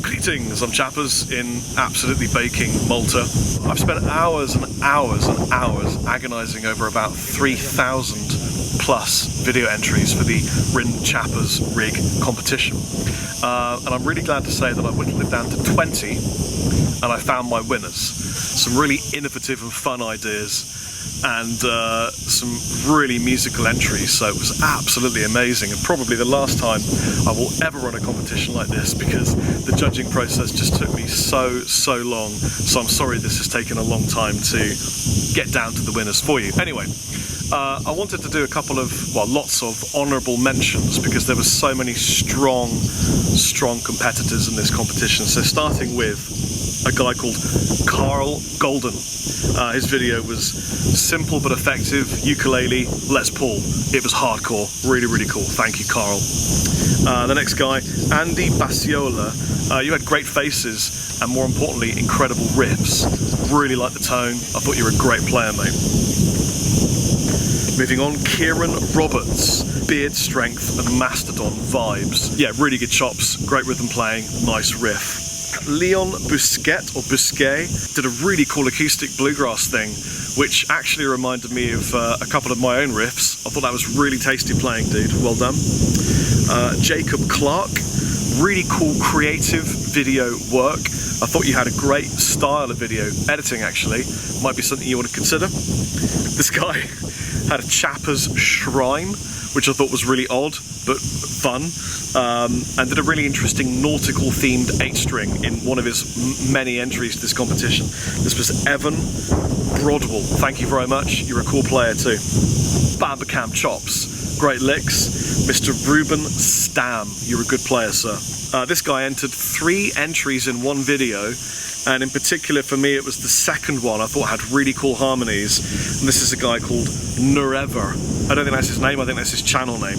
Greetings, I'm Chappers in absolutely baking Malta. I've spent hours and hours and hours agonising over about 3,000 plus video entries for the Rin Chappers rig competition. And I'm really glad to say that I whittled it down to 20 and I found my winners. Some really innovative and fun ideas and some really musical entries, so it was absolutely amazing, and probably the last time I will ever run a competition like this, because the judging process just took me so long. So I'm sorry this has taken a long time to get down to the winners for you. Anyway, I wanted to do a couple of, well, lots of honourable mentions, because there were so many strong competitors in this competition. So starting with a guy called Carl Golden. His video was simple but effective, ukulele, Les Paul. It was hardcore, really cool. Thank you, Carl. The next guy, Andy Bassiola. You had great faces and, more importantly, incredible riffs. Really liked the tone. I thought you were a great player, mate. Moving on, Kieran Roberts. Beard strength and Mastodon vibes. Yeah, really good chops, great rhythm playing, nice riff. Leon Busquet did a really cool acoustic bluegrass thing, which actually reminded me of a couple of my own riffs. I thought that was really tasty playing, dude. Well done. Jacob Clark, really cool creative video work. I thought you had a great style of video editing, actually. Might be something you want to consider. This guy had a Chappers shrine, which I thought was really odd but fun, and did a really interesting nautical themed 8-string in one of his many entries to this competition. This was Evan Broadwell. Thank you very much, you're a cool player too. Barefaced chops, great licks. Mr. Ruben Stam, you're a good player, sir. This guy entered 3 entries in one video, and in particular for me it was the second one I thought had really cool harmonies, and this is a guy called Nurever. I don't think that's his name, I think that's his channel name,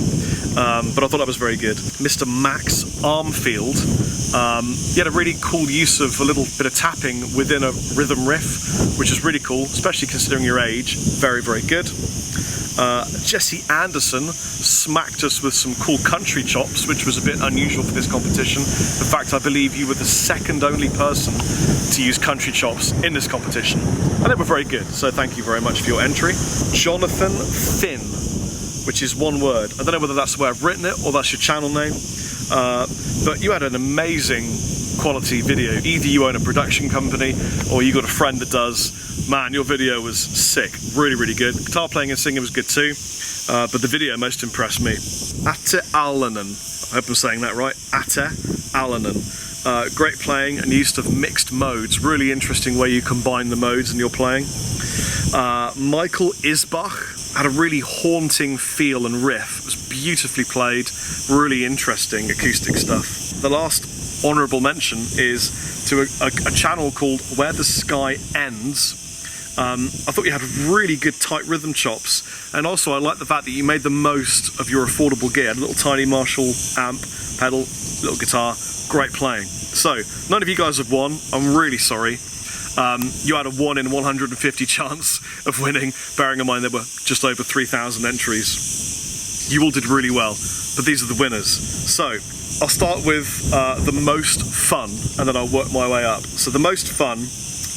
but I thought that was very good. Mr. Max Armfield, he had a really cool use of a little bit of tapping within a rhythm riff, which is really cool, especially considering your age. Very good. Jesse Anderson smacked us with some cool country chops, which was a bit unusual for this competition. In fact, I believe you were the second only person to use country chops in this competition, and they were very good, so thank you very much for your entry. Jonathan Finn, which is one word. I don't know whether that's the way I've written it or that's your channel name, but you had an amazing quality video. Either you own a production company or you got a friend that does. Man, your video was sick, really good. Guitar playing and singing was good too, but the video most impressed me. Atte Alanen, I hope I'm saying that right, Atte Alanen. Great playing and use of mixed modes, really interesting way you combine the modes in your playing. Michael Isbach had a really haunting feel and riff. It was beautifully played, really interesting acoustic stuff. The last honourable mention is to a channel called Where the Sky Ends. I thought you had really good tight rhythm chops, and also I like the fact that you made the most of your affordable gear. A little tiny Marshall amp, pedal, little guitar, great playing. So, none of you guys have won, I'm really sorry. You had a 1 in 150 chance of winning, bearing in mind there were just over 3,000 entries. You all did really well, but these are the winners. So, I'll start with the most fun, and then I'll work my way up. So the most fun,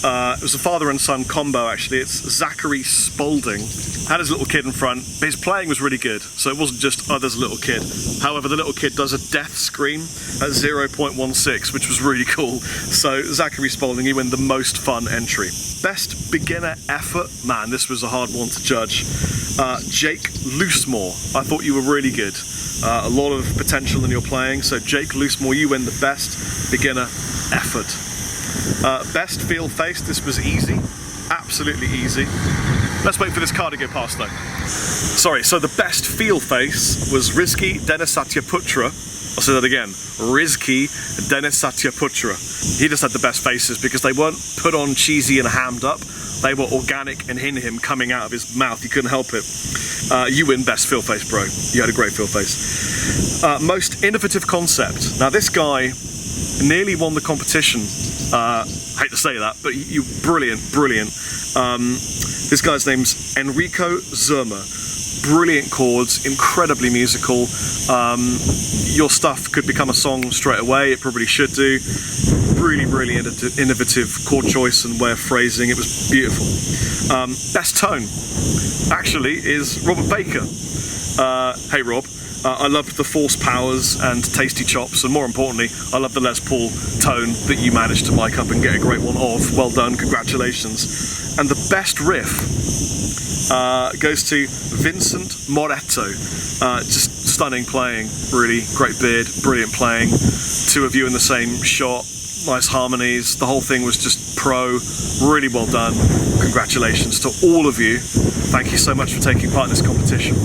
it was a father and son combo actually. It's Zachary Spaulding. Had his little kid in front, but his playing was really good, so it wasn't just, oh, there's a little kid. However, the little kid does a death scream at 0.16, which was really cool. So Zachary Spaulding, you win the most fun entry. Best beginner effort, man, this was a hard one to judge. Jake Loosemore, I thought you were really good. A lot of potential in your playing, so Jake Loosemore, you win the best beginner effort. Best feel face, this was easy, absolutely easy. Let's wait for this car to go past though. Sorry, so the best feel face was Rizky Denisatyaputra. I'll say that again, Rizky Denisatyaputra. He just had the best faces because they weren't put on cheesy and hammed up. They were organic and in him, coming out of his mouth. You couldn't help it. You win best feel face, bro. You had a great feel face. Most innovative concept. Now this guy nearly won the competition. Hate to say that, but you brilliant. This guy's name's Enrico Zerma. brilliant chords, incredibly musical. Your stuff could become a song straight away, it probably should do. Really, really innovative chord choice and way of phrasing, it was beautiful. Best tone, actually, is Robert Baker. Hey Rob, I loved the force powers and tasty chops, and more importantly, I love the Les Paul tone that you managed to mic up and get a great one of. Well done, congratulations. And the best riff goes to Vincent Moretto. Just stunning playing, really great beard, brilliant playing. Two of you in the same shot, nice harmonies. The whole thing was just pro, really well done. Congratulations to all of you. Thank you so much for taking part in this competition.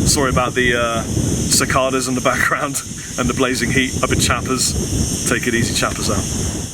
Sorry about the cicadas in the background and the blazing heat up in Chappers. Take it easy, Chappers out.